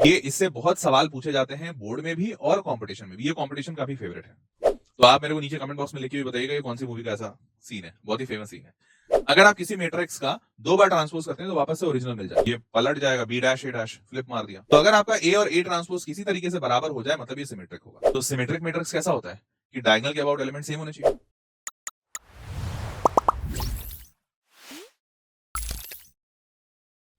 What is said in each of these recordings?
ये इससे बहुत सवाल पूछे जाते हैं बोर्ड में भी और कंपटीशन में भी। ये कंपटीशन काफी फेवरेट है। तो आप मेरे को नीचे कमेंट बॉक्स में लिख के भी बताइएगा ये कौन सी मूवी का ऐसा सीन है, बहुत ही फेमस सीन है। अगर आप किसी मैट्रिक्स का 2 बार ट्रांसपोज करते हैं तो वापस से ओरिजिनल मिल जाए, ये पलट जाएगा, बी डैश ए डैश फ्लिप मार दिया। तो अगर आपका ए और ए ट्रांसपोज किसी तरीके से बराबर हो जाए मतलब ये सिमेट्रिक होगा। तो सिमेट्रिक मैट्रिक्स कैसा होता है कि डायगोनल के अबाउट एलिमेंट सेम होने चाहिए।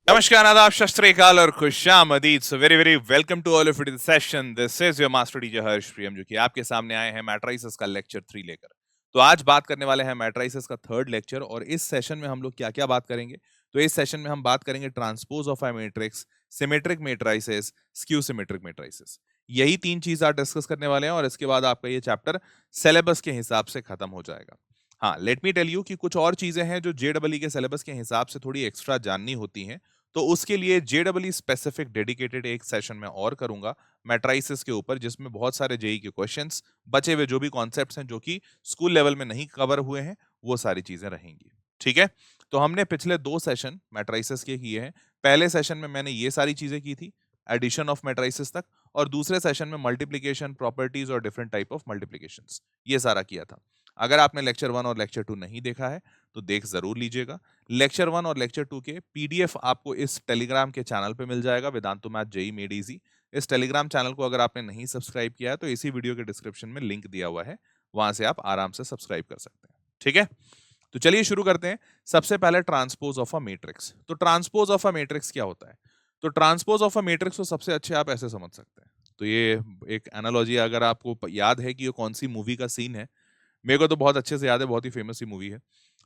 नमस्कार, आदाब, सत श्री अकाल और खुशामदीद। So very very welcome to all of it the session. This is your master teacher Harsh Priyam, जो कि आपके सामने आए हैं मैट्रिसेस का लेक्चर 3 लेकर। तो आज बात करने वाले हैं मैट्रिसेस का थर्ड लेक्चर, और इस सेशन में हम लोग क्या क्या बात करेंगे। तो इस सेशन में हम बात करेंगे transpose of a matrix, symmetric matrices, skew symmetric matrices. यही 3 चीज आज डिस्कस करने वाले हैं, और इसके बाद आपका ये चैप्टर सिलेबस के हिसाब से खत्म हो जाएगा। हाँ, लेट मी टेल यू कि कुछ और चीजें हैं जो जेडबलई के सिलेबस के हिसाब से थोड़ी एक्स्ट्रा जाननी होती हैं। तो उसके लिए जेडबलई स्पेसिफिक डेडिकेटेड एक सेशन में और करूंगा मैट्रिसेस के ऊपर, जिसमें बहुत सारे जेई के क्वेश्चंस, बचे हुए जो भी कॉन्सेप्ट्स हैं जो कि स्कूल लेवल में नहीं कवर हुए हैं, वो सारी चीजें रहेंगी। ठीक है, तो हमने पिछले 2 सेशन मैट्रिसेस के किए हैं। पहले सेशन में मैंने ये सारी चीजें की थी, एडिशन ऑफ मैट्रिसेस तक, और दूसरे सेशन में मल्टीप्लिकेशन, प्रॉपर्टीज और डिफरेंट टाइप ऑफ मल्टीप्लिकेशंस, ये सारा किया था। अगर आपने लेक्चर 1 और लेक्चर 2 नहीं देखा है तो देख जरूर लीजिएगा। लेक्चर 1 और लेक्चर 2 के पीडीएफ आपको इस टेलीग्राम के चैनल पे मिल जाएगा, Vedantu math JEE made easy. इस टेलीग्राम चैनल को अगर आपने नहीं सब्सक्राइब किया है तो इसी वीडियो के डिस्क्रिप्शन में लिंक दिया हुआ है, वहां से आप आराम से सब्सक्राइब कर सकते हैं। ठीक है, तो चलिए शुरू करते हैं। सबसे पहले ट्रांसपोज ऑफ अ मैट्रिक्स। तो ट्रांसपोज ऑफ अ मैट्रिक्स क्या होता है? तो ट्रांसपोज ऑफ अ मैट्रिक्स को सबसे अच्छे आप ऐसे समझ सकते हैं। तो ये एक एनालॉजी, अगर आपको याद है कि ये कौन सी मूवी का सीन है, मेरे को तो बहुत अच्छे से याद है, बहुत ही फेमस सी मूवी है।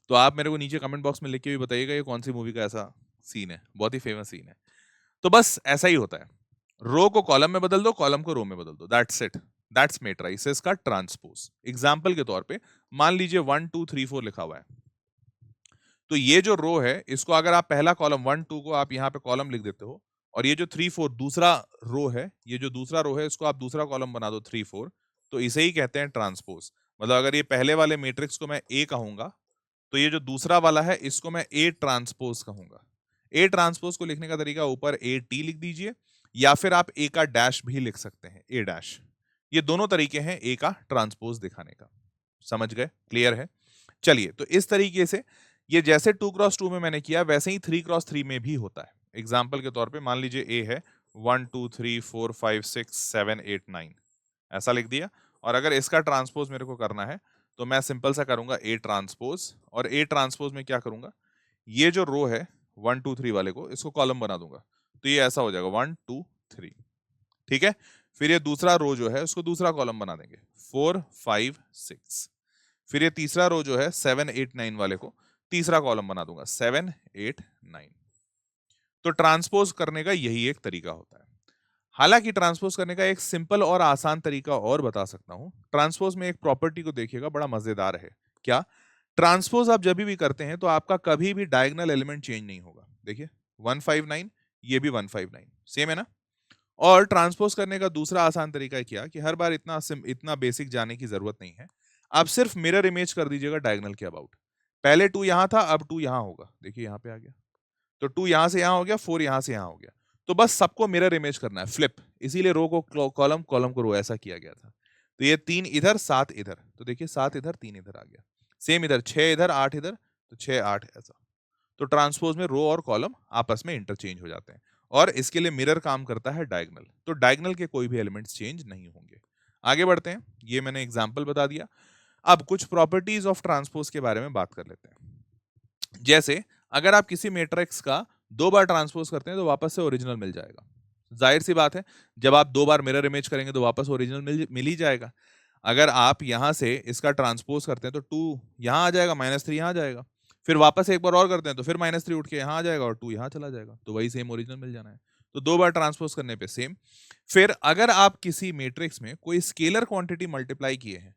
तो आप मेरे को नीचे कमेंट बॉक्स में लिख के भी बताइएगा ये कौन सी मूवी का ऐसा सीन है, बहुत ही फेमस सीन है। तो बस ऐसा ही होता है, रो को कॉलम में बदल दो, कॉलम को रो में बदल दो, दैट्स इट। दैट्स मैट्रिसेस का ट्रांसपोज। एग्जांपल के तौर पे मान लीजिए 1 2 3 4 लिखा हुआ है। तो ये जो रो है, इसको अगर आप पहला कॉलम 1 2 को आप यहाँ पे कॉलम लिख देते हो, और ये जो 3 4 दूसरा रो है, ये जो दूसरा रो है इसको आप दूसरा कॉलम बना दो 3 4, तो इसे ही कहते हैं ट्रांसपोज। मतलब अगर ये पहले वाले मैट्रिक्स को मैं ए कहूंगा, तो ये जो दूसरा वाला है इसको मैं ए ट्रांसपोज कहूंगा। ए ट्रांसपोज को लिखने का तरीका, ऊपर ए टी लिख दीजिए, या फिर आप ए का डैश भी लिख सकते हैं, ए डैश। ये दोनों तरीके हैं ए का ट्रांसपोज दिखाने का। समझ गए? क्लियर है? चलिए, तो इस तरीके से ये जैसे 2x2 में मैंने किया, वैसे ही 3x3 में भी होता है। एग्जाम्पल के तौर पे मान लीजिए ए है 1 2 3 4 5 6 7 8 9, ऐसा लिख दिया। और अगर इसका ट्रांसपोज मेरे को करना है तो मैं सिंपल सा करूंगा ए ट्रांसपोज, और ए ट्रांसपोज में क्या करूंगा, ये जो रो है 1 2 3 वाले को, इसको कॉलम बना दूंगा, तो ये ऐसा हो जाएगा 1 2 3। ठीक है, फिर ये दूसरा रो जो है उसको दूसरा कॉलम बना देंगे 4 5 6। फिर ये तीसरा रो जो है 7 8 9 वाले को तीसरा कॉलम बना दूंगा 7 8 9। तो ट्रांसपोज करने का यही एक तरीका होता है। हालांकि ट्रांसपोज करने का एक सिंपल और आसान तरीका और बता सकता हूं। ट्रांसपोज में एक प्रॉपर्टी को देखिएगा, बड़ा मजेदार है। क्या? ट्रांसपोज आप जब भी करते हैं तो आपका कभी भी डायगोनल एलिमेंट चेंज नहीं होगा। देखिए 159, ये भी 159, सेम है ना। और ट्रांसपोज करने का दूसरा आसान तरीका क्या, कि हर बार इतना बेसिक जाने की जरूरत नहीं है। आप सिर्फ मिरर इमेज कर दीजिएगा डायगोनल के अबाउट। पहले 2 यहां था, अब 2 यहां होगा, देखिए यहां पे आ गया। तो 2 यहां से यहां हो गया, 4 यहां से यहां हो गया। तो बस सबको मिरर इमेज करना है, फ्लिप। इसीलिए रो को कॉलम, कॉलम को रो, ऐसा किया गया था। तो ये 3 इधर 7 इधर, तो देखिए 7 इधर 3 इधर आ गया। सेम इधर 6 इधर 8 इधर, तो 6 8 ऐसा। तो ट्रांसपोज में रो और कॉलम आपस में इंटरचेंज हो जाते हैं, और इसके लिए मिरर काम करता है डायगोनल। तो डायगोनल के कोई भी एलिमेंट्स चेंज नहीं होंगे। आगे बढ़ते हैं, ये मैंने एग्जांपल बता दिया। अब कुछ प्रॉपर्टीज ऑफ ट्रांसपोज के बारे में बात कर लेते हैं। जैसे अगर आप किसी मैट्रिक्स का 2 बार ट्रांसपोज करते हैं तो वापस से ओरिजिनल मिल जाएगा। जाहिर सी बात है, जब आप 2 बार मिरर इमेज करेंगे तो वापस ओरिजिनल मिल ही जाएगा। अगर आप यहां से इसका ट्रांसपोज करते हैं तो 2 यहां आ जाएगा, -3 यहां आ जाएगा। फिर वापस एक बार और करते हैं तो फिर -3 उठ के यहां आ जाएगा और 2 यहां चला जाएगा, तो वही सेम ओरिजिनल मिल जाना है। तो 2 बार ट्रांसपोज करने पे सेम। फिर अगर आप किसी मैट्रिक्स में कोई स्केलर क्वांटिटी मल्टीप्लाई किए हैं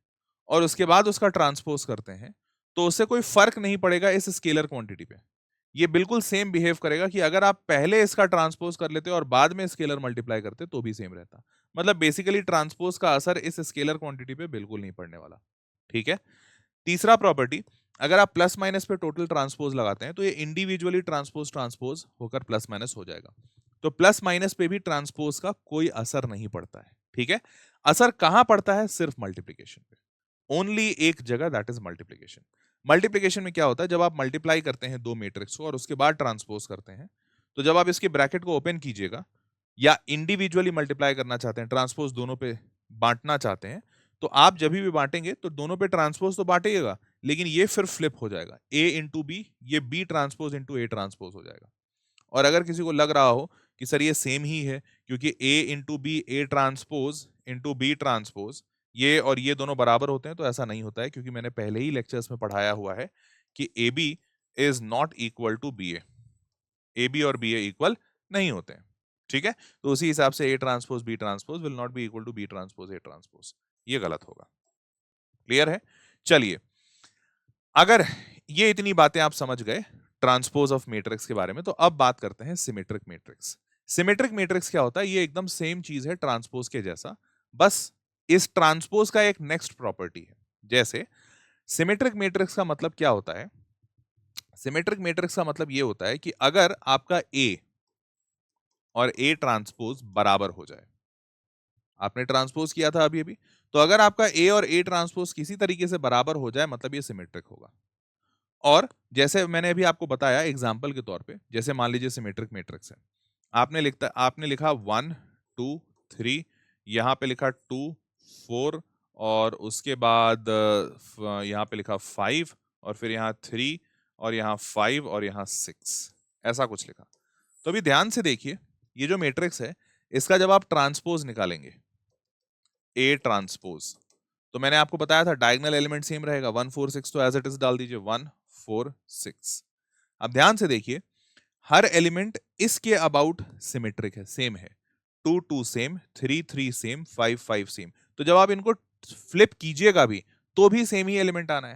और उसके बाद उसका ट्रांसपोज करते हैं, तो उससे कोई फर्क नहीं पड़ेगा इस स्केलर क्वांटिटी पे। ये बिल्कुल सेम बिहेव करेगा कि अगर आप पहले इसका ट्रांसपोज कर लेते और बाद में स्केलर मल्टीप्लाई करते तो भी सेम रहता। मतलब बेसिकली ट्रांसपोज का असर इस स्केलर क्वांटिटी पे बिल्कुल नहीं पड़ने वाला। ठीक है। तीसरा प्रॉपर्टी, अगर आप प्लस माइनस पे टोटल ट्रांसपोज लगाते हैं तो ये इंडिविजुअली ट्रांसपोज ट्रांसपोज होकर प्लस माइनस हो जाएगा। तो प्लस माइनस पे भी ट्रांसपोज का कोई असर नहीं पड़ता है, ठीक है। असर कहां पड़ता है? सिर्फ मल्टीप्लीकेशन पे, ओनली एक जगह, दैट इज मल्टीप्लीकेशन। मल्टीप्लीकेशन में क्या होता है, जब आप मल्टीप्लाई करते हैं दो मैट्रिक्स को और उसके बाद ट्रांसपोज करते हैं, तो जब आप इसके ब्रैकेट को ओपन कीजिएगा या इंडिविजुअली मल्टीप्लाई करना चाहते हैं, ट्रांसपोज दोनों पे बांटना चाहते हैं, तो आप जब भी बांटेंगे तो दोनों पे ट्रांसपोज तो बांटेगा, लेकिन ये फिर फ्लिप हो जाएगा, ए इंटू बी, ये B transpose into A transpose हो जाएगा। और अगर किसी को लग रहा हो कि सर ये सेम ही है, क्योंकि A into B, A transpose into B transpose, ये और ये दोनों बराबर होते हैं, तो ऐसा नहीं होता है, क्योंकि मैंने पहले ही लेक्चर्स में पढ़ाया हुआ है कि A B is not equal to B A B और बी ए इक्वल नहीं होते हैं, ठीक है। तो उसी हिसाब से A transpose B transpose will not be equal to B transpose A transpose, ये गलत होगा। क्लियर है? चलिए, अगर ये इतनी बातें आप समझ गए ट्रांसपोज ऑफ मैट्रिक्स के बारे में, तो अब बात करते हैं सिमेट्रिक मैट्रिक्स। सिमेट्रिक मैट्रिक्स क्या होता है? ये एकदम सेम चीज है ट्रांसपोज के जैसा, बस इस ट्रांसपोज का एक नेक्स्ट प्रॉपर्टी है। जैसे सिमेट्रिक मैट्रिक्स का मतलब क्या होता है? सिमेट्रिक मैट्रिक्स का मतलब ये होता है कि अगर आपका ए और ए ट्रांसपोज बराबर हो जाए, आपने ट्रांसपोज किया था अभी अभी, तो अगर आपका ए और ए ट्रांसपोज किसी तरीके से बराबर हो जाए, मतलब ये सिमेट्रिक होगा। और जैसे मैंने अभी आपको बताया एग्जाम्पल के तौर पे, जैसे मान लीजिए सिमेट्रिक मैट्रिक्स है, आपने लिखा 1 2 3, यहाँ पे लिखा 2 4, और उसके बाद यहाँ पे लिखा 5, और फिर यहाँ 3, और यहाँ 5, और यहाँ 6, ऐसा कुछ लिखा। तो अभी ध्यान से देखिए, ये जो मैट्रिक्स है, इसका जब आप ट्रांसपोज निकालेंगे, ए ट्रांसपोज, तो मैंने आपको बताया था डायगोनल एलिमेंट सेम रहेगा, 1 4 6, तो एज इट इज डाल दीजिए 1 4 6। अब ध्यान से देखिए, हर एलिमेंट इसके अबाउट सिमेट्रिक है, सेम है, 2 2 सेम, 3 3 सेम, 5 5 सेम। तो जब आप इनको फ्लिप कीजिएगा भी, तो भी सेम ही एलिमेंट आना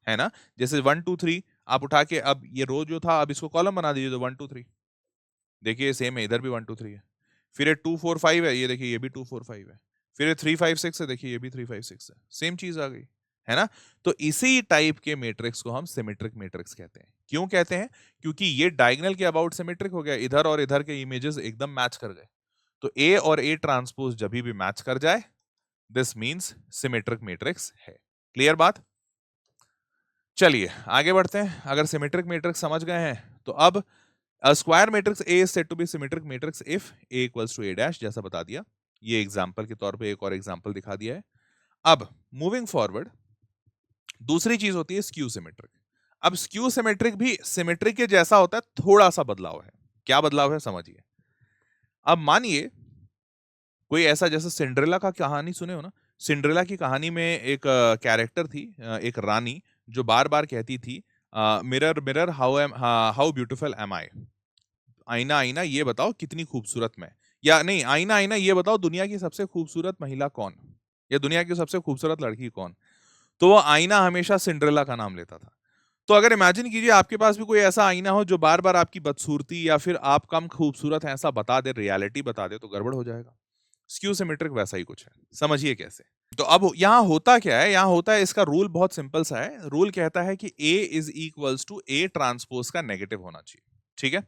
है ना। जैसे 1 2 3 आप उठा के, अब ये रो जो था, अब इसको कॉलम बना दीजिए, तो 1 2 3, देखिए सेम है, इधर भी 1 2 3 है। फिर ये 2 4 5 है, ये देखिए ये भी 2 4 5 है। फिर ये 3 5 6 है, देखिए ये भी 3 5 6 है, सेम चीज आ गई, है ना। तो इसी टाइप के मैट्रिक्स को हम सिमेट्रिक मैट्रिक्स कहते हैं। क्यों कहते हैं? क्योंकि ये डायगोनल के अबाउट सिमेट्रिक हो गया, इधर और इधर के इमेजेस एकदम मैच कर गए। तो ए और ए ट्रांसपोज जब भी मैच कर जाए, दिस मींस सिमेट्रिक मैट्रिक्स है। क्लियर बात? चलिए आगे बढ़ते हैं। अगर सिमेट्रिक मैट्रिक्स समझ गए हैं, तो अब A square matrix A is said to be symmetric matrix if A equals to A dash, जैसा बता दिया। ये एग्जाम्पल के तौर पे एक और एग्जाम्पल दिखा दिया है। अब मूविंग फॉरवर्ड, दूसरी चीज होती है स्क्यू सिमेट्रिक। अब स्क्यू सिमेट्रिक भी सिमेट्रिक के जैसा होता है, थोड़ा सा बदलाव है। क्या बदलाव है समझिए। अब मानिए कोई ऐसा, जैसे सिंड्रेला का कहानी सुने हो ना, सिंड्रेला की कहानी में एक कैरेक्टर थी, एक रानी, जो बार बार कहती थी mirror mirror how beautiful am I, आईना आईना ये बताओ कितनी खूबसूरत मैं, या नहीं, आईना आईना ये बताओ दुनिया की सबसे खूबसूरत महिला कौन, या दुनिया की सबसे खूबसूरत लड़की कौन। तो वो आईना हमेशा सिंड्रेला का नाम लेता था। तो अगर इमेजिन कीजिए आपके पास भी कोई ऐसा आईना हो जो बार बार आपकी बदसूरती या फिर आप कम खूबसूरत हैं ऐसा बता दे, रियलिटी बता दे, तो गड़बड़ हो जाएगा। स्क्यू सिमेट्रिक वैसा ही कुछ है, समझिए कैसे। तो अब यहाँ होता क्या है, यहाँ होता है, इसका रूल बहुत सिंपल सा है। रूल कहता है कि A is equals to A transpose का नेगेटिव होना चाहिए, ठीक है।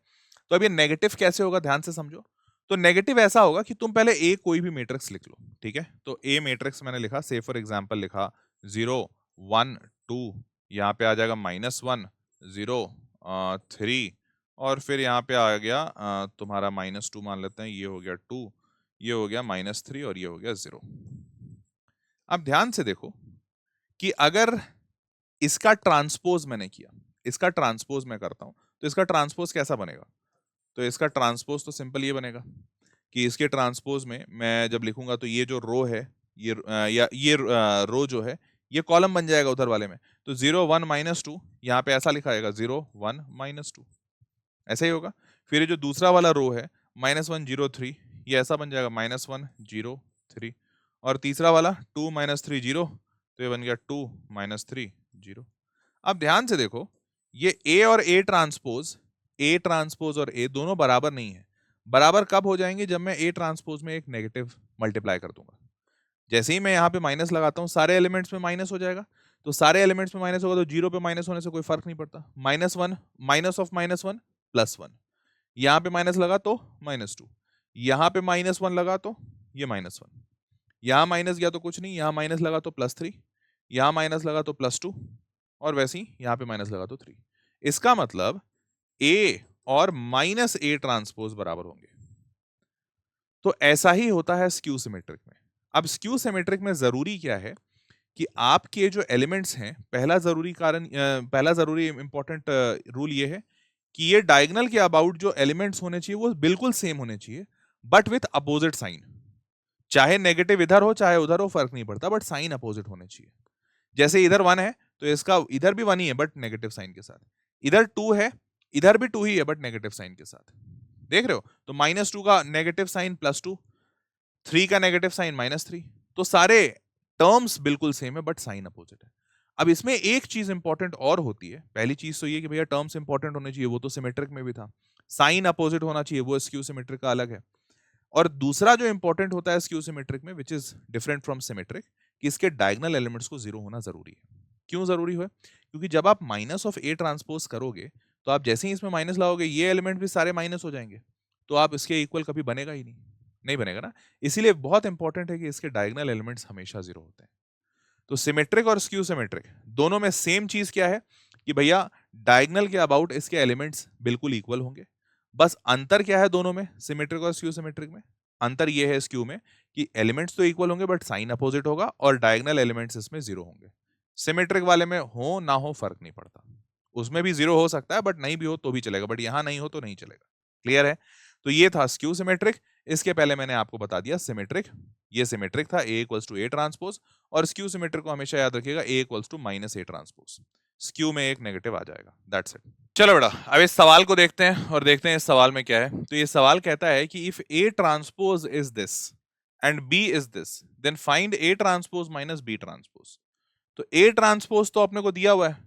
तो अब ये नेगेटिव कैसे होगा, ध्यान से समझो। तो नेगेटिव ऐसा होगा कि तुम पहले ए कोई भी मैट्रिक्स लिख लो, ठीक है। तो ए मैट्रिक्स मैंने लिखा, से फॉर एग्जांपल लिखा 0 1 2, यहाँ पे आ जाएगा -1 0 3, और फिर यहाँ पे आ गया तुम्हारा -2 मान लेते हैं, ये हो गया 2, ये हो गया -3, और ये हो गया 0। अब ध्यान से देखो कि अगर इसका ट्रांसपोज मैंने किया, इसका ट्रांसपोज मैं करता हूं, तो इसका ट्रांसपोज कैसा बनेगा? तो इसका ट्रांसपोज तो सिंपल ये बनेगा कि इसके ट्रांसपोज में मैं जब लिखूंगा, तो ये जो रो है, ये रो जो है, ये कॉलम बन जाएगा उधर वाले में। तो 0 1 -2, यहाँ पे ऐसा लिखा जाएगा 0 1 -2, ऐसा ही होगा। फिर ये जो दूसरा वाला रो है -1 0 3, ये ऐसा बन जाएगा -1 0 3, और तीसरा वाला 2 -3 0, तो ये बन गया 2 -3 0। अब ध्यान से देखो, ये ए और ए ट्रांसपोज और ए दोनों बराबर नहीं है। बराबर कब हो जाएंगे? जब मैं ए ट्रांसपोज में एक नेगेटिव मल्टीप्लाई कर दूंगा। जैसे ही मैं यहाँ पे माइनस लगाता हूँ, सारे एलिमेंट्स में माइनस हो जाएगा। तो सारे एलिमेंट्स में माइनस होगा, तो 0 पे माइनस होने से कोई फर्क नहीं पड़ता। -1 माइनस ऑफ -1 +1, यहां पे माइनस लगा तो -2, यहां पे -1 लगा तो ये -1, यहां माइनस गया तो कुछ नहीं, यहां माइनस लगा तो +3, यहां माइनस लगा तो +2, और वैसे ही यहां पे माइनस लगा तो 3। इसका मतलब ए और -A ट्रांसपोज बराबर होंगे। तो ऐसा ही होता है स्क्यू सिमेट्रिक में। अब स्क्यू सिमेट्रिक में जरूरी क्या है कि आपके जो एलिमेंट्स हैं, पहला जरूरी इंपॉर्टेंट रूल ये है कि ये डायगोनल के अबाउट जो एलिमेंट्स होने चाहिए वो बिल्कुल सेम होने चाहिए, बट विथ अपोजिट साइन। चाहे नेगेटिव इधर हो चाहे उधर हो, फर्क नहीं पड़ता, बट साइन अपोजिट होने चाहिए। जैसे इधर 1 है तो इसका इधर भी 1 ही है बट नेगेटिव साइन के साथ, इधर 2 है, इधर भी 2 ही है बट नेगेटिव साइन के साथ। देख रहे हो? तो -2 का नेगेटिव साइन +2, 3 का नेगेटिव साइन -3। तो सारे टर्म्स बिल्कुल सेम है बट साइन अपोजिट है। अब इसमें एक चीज इंपॉर्टेंट और होती है। पहली चीज तो ये कि भैया टर्म्स इंपॉर्टेंट होने चाहिए, वो तो सिमेट्रिक में भी था। साइन अपोजिट होना चाहिए, वो स्क्यू सिमेट्रिक का अलग है। और दूसरा जो इंपॉर्टेंट होता है स्क्यू सिमेट्रिक में, which is different from symmetric, कि इसके डायगोनल एलिमेंट्स को 0 होना जरूरी है। क्यों जरूरी है? क्योंकि जब आप -A ट्रांसपोज करोगे तो आप जैसे ही इसमें माइनस लाओगे ये एलिमेंट भी सारे माइनस हो जाएंगे, तो आप इसके इक्वल कभी बनेगा ही नहीं, नहीं बनेगा ना। इसीलिए बहुत इंपॉर्टेंट है कि इसके डायगोनल एलिमेंट्स हमेशा 0 होते हैं। तो सिमेट्रिक और स्क्यू सिमेट्रिक दोनों में सेम चीज क्या है कि भैया डायगोनल के अबाउट इसके एलिमेंट्स बिल्कुल इक्वल होंगे। बस अंतर क्या है दोनों में, सिमेट्रिक और स्क्यू सिमेट्रिक में? अंतर ये है स्क्यू में कि एलिमेंट्स तो इक्वल होंगे बट साइन अपोजिट होगा, और डायगोनल एलिमेंट्स इसमें 0 होंगे। सिमेट्रिक वाले में हो ना हो फर्क नहीं पड़ता, उसमें भी 0 हो सकता है बट नहीं भी हो तो भी चलेगा, बट यहां नहीं हो तो नहीं चलेगा। क्लियर है? तो ये था स्क्यू सिमेट्रिक। इसके पहले मैंने आपको बता दिया सिमेट्रिक। ये सिमेट्रिक था, A = A ट्रांसपोज, और स्क्यू सिमेट्रिक को हमेशा याद रखिएगा, A = -A ट्रांसपोज। स्क्यू में एक नेगेटिव आ जाएगा, दैट्स इट। चलो बेटा, अब इस सवाल को देखते हैं और देखते हैं इस सवाल में क्या है। तो ये सवाल कहता है कि if A transpose is this and B is this, then find A transpose -B transpose. तो A ट्रांसपोज तो अपने को दिया हुआ है,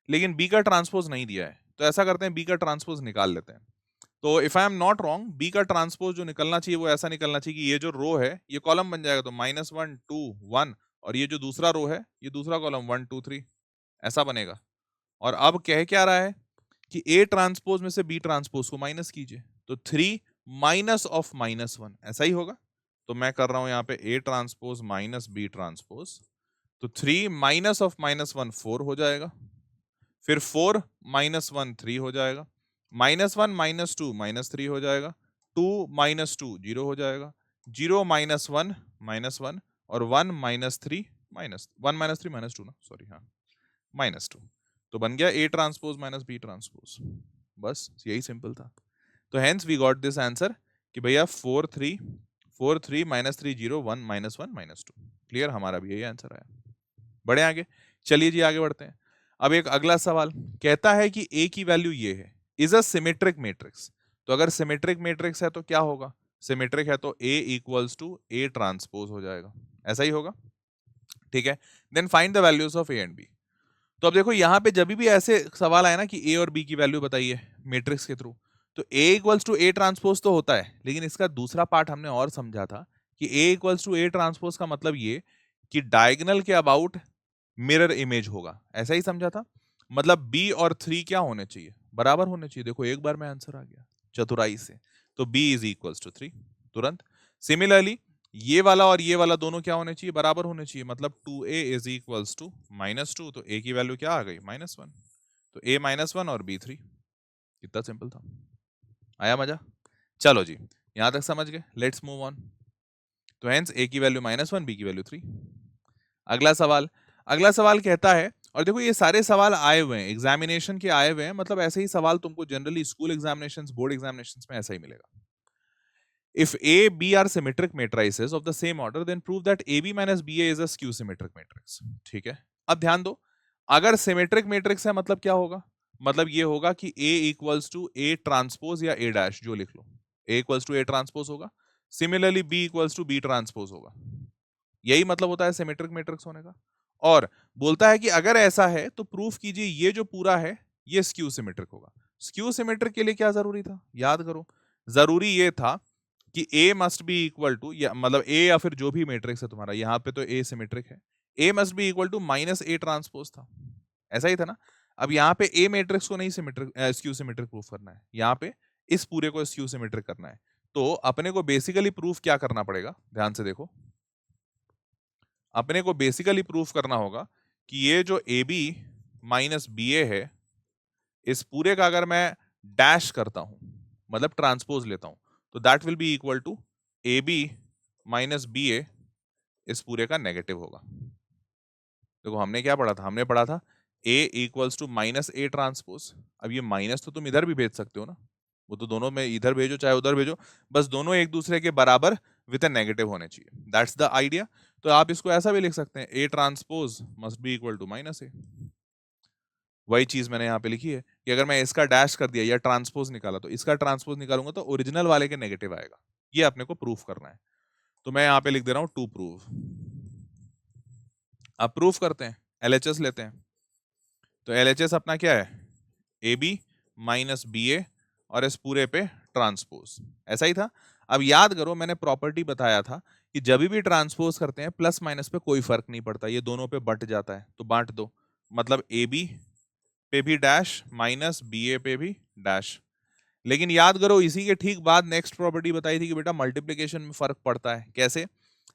लेकिन B का ट्रांसपोज नहीं दिया है। तो ऐसा करते हैं, B का ट्रांसपोज निकाल लेते हैं। तो if I am not wrong, B का ट्रांसपोज जो निकलना चाहिए वो ऐसा निकलना चाहिए कि ये जो रो है ये कॉलम बन जाएगा, तो -1 2 1, और ये जो दूसरा रो है ये दूसरा कॉलम 1 2 3, ऐसा बनेगा। और अब कह क्या रहा है कि ए ट्रांसपोज में से बी ट्रांसपोज को माइनस कीजिए, तो 3 माइनस ऑफ -1, ऐसा ही होगा। तो मैं कर रहा हूं यहाँ पे A transpose minus B transpose, तो 3 माइनस ऑफ -1 4 हो जाएगा, फिर 4 -1 3 हो जाएगा, -1 -2 -3 हो जाएगा, 2 -2 0 हो जाएगा, 0 -1 -1, और 1 -3 -1 -3 -2 ना, सॉरी, हाँ, -2। तो बन गया A transpose minus B transpose. बस यही सिंपल था। तो hence we got this answer कि भैया 4 3 -3 0 1 -1 -2। क्लियर? हमारा भी यही आंसर आया। बढ़े आगे, चलिए जी आगे बढ़ते हैं। अब एक अगला सवाल कहता है कि A की वैल्यू ये है, इज अ सिमेट्रिक मैट्रिक्स। तो अगर सिमेट्रिक मैट्रिक्स है तो क्या होगा? सिमेट्रिक है तो A = A ट्रांसपोज हो जाएगा, ऐसा ही होगा। ठीक है, then find the values of A and B। तो अब देखो यहाँ पे जब भी ऐसे सवाल आए ना कि A और B की वैल्यू बताइए मैट्रिक्स के थ्रू, तो A = A ट्रांसपोज तो होता है, लेकिन इसका दूसरा पार्ट हमने और समझा था कि A = A ट्रांसपोज का मतलब ये कि डायगोनल के अबाउट मिरर इमेज होगा, ऐसा ही समझा था। मतलब B और 3 क्या होने चाहिए? बराबर होने चाहिए। देखो एक बार में आंसर आ गया चतुराई से। तो B = 3 तुरंत। सिमिलरली ये वाला और ये वाला दोनों क्या होने चाहिए? बराबर होने चाहिए। मतलब 2A = -2, तो A की वैल्यू क्या आ गई? -1। तो A -1 और B 3। कितना सिंपल था। आया मजा? चलो जी, यहां तक समझ गए। Let's move on. तो हेंस A की वैल्यू -1, B की वैल्यू 3। अगला सवाल कहता है, और देखो ये सारे सवाल आए हुए हैं एग्जामिनेशन के, आए हुए हैं, मतलब ऐसे ही सवाल तुमको generally school examinations, board examinations में ऐसा ही मिलेगा। If A, B are symmetric matrices of the same order, then prove that AB minus BA is a skew symmetric matrix। ठीक है, अब ध्यान दो, अगर सिमेट्रिक मैट्रिक्स है मतलब क्या होगा? मतलब ये होगा कि A = A ट्रांसपोज या A डैश, जो लिख लो, A = A ट्रांसपोज होगा। सिमिलरली B = B ट्रांसपोज होगा। यही मतलब होता है सिमेट्रिक मैट्रिक्स होने का। और बोलता है कि अगर ऐसा है तो प्रूफ कीजिए ये जो पूरा है ये स्क्यू सिमेट्रिक होगा। स्क्यू सिमेट्रिक के लिए क्या जरूरी था? याद करो, जरूरी ये था कि A must be equal to, या मतलब A या फिर जो भी मैट्रिक्स है तुम्हारा, यहाँ पे तो A सिमेट्रिक है, A must be equal to -A transpose था, ऐसा ही था ना। अब यहाँ पे A मैट्रिक्स को नहीं सिमेट्रिक स्क्यू सिमेट्रिक प्रूफ करना है, यहाँ पे इस पूरे को स्क्यू सिमेट्रिक करना है। तो अपने को बेसिकली प्रूफ क्या करना पड़ेगा, ध्यान से देखो, अपने को बेसिकली प्रूफ करना होगा कि ये जो ए बी माइनस बी ए है, इस पूरे का अगर मैं डैश करता हूं, मतलब ट्रांसपोज लेता हूं, तो that will be equal to A B minus B A, इस पूरे का नेगेटिव होगा। देखो हमने क्या पढ़ा था, हमने पढ़ा था A equals to minus A transpose. अब ये माइनस तो तुम इधर भी भेज सकते हो ना, वो तो दोनों में इधर भेजो चाहे उधर भेजो, बस दोनों एक दूसरे के बराबर विद ए नेगेटिव होने चाहिए, दैट्स द आइडिया। तो आप इसको ऐसा भी लिख सकते हैं, A transpose must be equal to minus A. वही चीज मैंने यहाँ पे लिखी है कि अगर मैं इसका डैश कर दिया या ट्रांसपोज निकाला, तो इसका ट्रांसपोज निकालूंगा तो ओरिजिनल वाले के नेगेटिव आएगा। ये अपने को प्रूफ करना है, तो मैं यहाँ पे लिख दे रहा हूँ टू प्रूव। अब प्रूफ करते हैं, एलएचएस लेते हैं। तो एलएचएस अपना क्या है, ए बी माइनस बी ए और इस पूरे पे ट्रांसपोज, ऐसा ही था। अब याद करो मैंने प्रॉपर्टी बताया था कि जब भी ट्रांसपोज करते हैं प्लस माइनस पे कोई फर्क नहीं पड़ता, ये दोनों पे बट जाता है, तो बांट दो, मतलब ए बी पे भी डैश माइनस बी ए पे भी डैश। लेकिन याद करो इसी के ठीक बाद नेक्स्ट प्रॉपर्टी बताई थी कि बेटा मल्टीप्लिकेशन में फर्क पड़ता है। कैसे,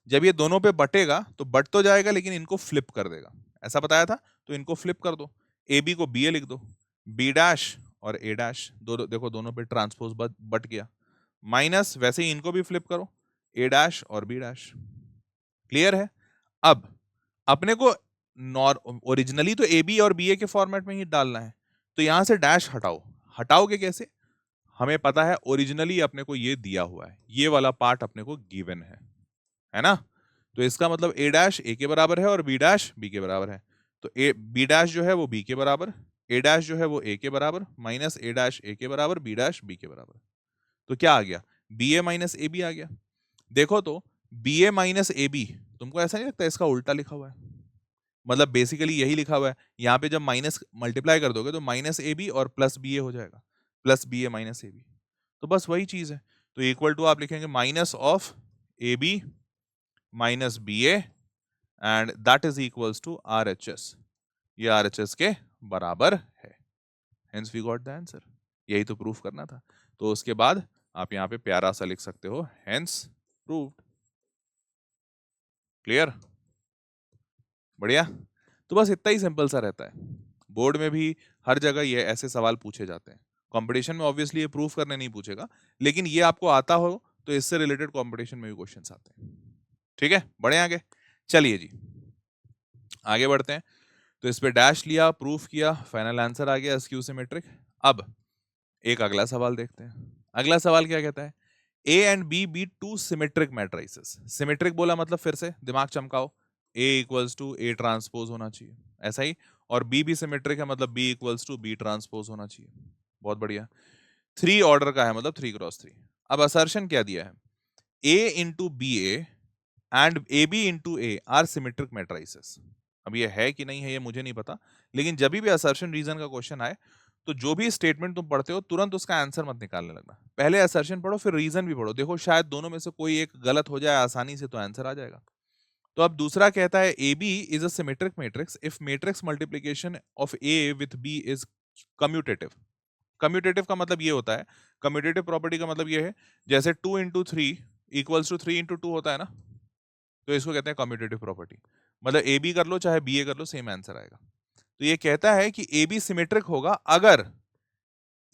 जब ये दोनों पे बटेगा तो बट तो जाएगा लेकिन इनको फ्लिप कर देगा, ऐसा बताया था। तो इनको फ्लिप कर दो, ए बी को बी ए लिख दो, बी डैश और ए डैश, देखो दोनों पे ट्रांसपोज बट गया, माइनस वैसे ही इनको भी फ्लिप करो, ए डैश और बी डैश। क्लियर है। अब अपने को ओरिजिनली तो ए बी और बी ए के फॉर्मेट में ही डालना है, तो यहां से डैश हटाओ। हटाओगे कैसे, हमें पता है ओरिजिनली अपने को ये दिया हुआ है, ये वाला पार्ट अपने को गिवन है ना। तो इसका मतलब ए डैश ए के बराबर है और बी डैश बी के बराबर है, तो ए बी डैश जो है वो बी के बराबर, ए डैश जो है वो ए के बराबर, माइनस ए डैश ए के बराबर, बी डैश बी के बराबर। तो क्या आ गया, B A minus A B आ गया। देखो तो B A minus A B, तुमको ऐसा नहीं लगता इसका उल्टा लिखा हुआ है, मतलब बेसिकली यही लिखा हुआ है। यहाँ पे जब माइनस मल्टीप्लाई कर दोगे तो माइनस ए बी और प्लस बी ए हो जाएगा, plus B A minus A B, तो बस वही चीज है। तो इक्वल टू आप लिखेंगे minus of A B minus B A and that is equals to R H S, ये आर एच एस के बराबर है। Hence we got the answer, यही तो प्रूफ करना था। तो उसके बाद आप यहाँ पे प्यारा सा लिख सकते हो, हेंस प्रूव्ड। क्लियर, बढ़िया। तो बस इतना ही सिंपल सा रहता है, बोर्ड में भी हर जगह ये ऐसे सवाल पूछे जाते हैं। कंपटीशन में ऑब्वियसली ये प्रूफ करने नहीं पूछेगा, लेकिन ये आपको आता हो तो इससे रिलेटेड कंपटीशन में भी क्वेश्चंस आते हैं। ठीक है, बढ़े आगे, चलिए जी आगे बढ़ते हैं। तो इस पे डैश लिया, प्रूफ किया, फाइनल आंसर आ गया स्क्यू सिमेट्रिक। अब एक अगला सवाल देखते हैं। अगला सवाल क्या कहता है, A and B be two symmetric matrices. Symmetric बोला मतलब फिर से दिमाग चमकाओ, A equals to A transpose होना चाहिए, ऐसा ही, और बी भी सिमेट्रिक है मतलब B equals to B transpose होना चाहिए। बहुत बढ़िया, 3 ऑर्डर का है मतलब 3x3। अब असर्शन क्या दिया है, A into B A and A B into A are symmetric matrices. अब ये है कि नहीं है ये मुझे नहीं पता, लेकिन जब भी असर्शन रीजन का क्वेश्चन आए तो जो भी स्टेटमेंट तुम पढ़ते हो तुरंत उसका आंसर मत निकालने लगना, पहले असर्शन पढ़ो फिर रीजन भी पढ़ो, देखो शायद दोनों में से कोई एक गलत हो जाए आसानी से तो आंसर आ जाएगा। तो अब दूसरा कहता है A B is a symmetric matrix if matrix multiplication of A with B is commutative. Commutative का मतलब ये होता है, कम्यूटेटिव प्रॉपर्टी का मतलब ये है, जैसे 2 into three equals to 3 into 2 होता है ना, तो इसको कहते हैं कम्यूटेटिव प्रॉपर्टी। मतलब ए बी कर लो चाहे बी ए कर लो सेम आंसर आएगा। तो ये कहता है कि ए बी सिमेट्रिक होगा अगर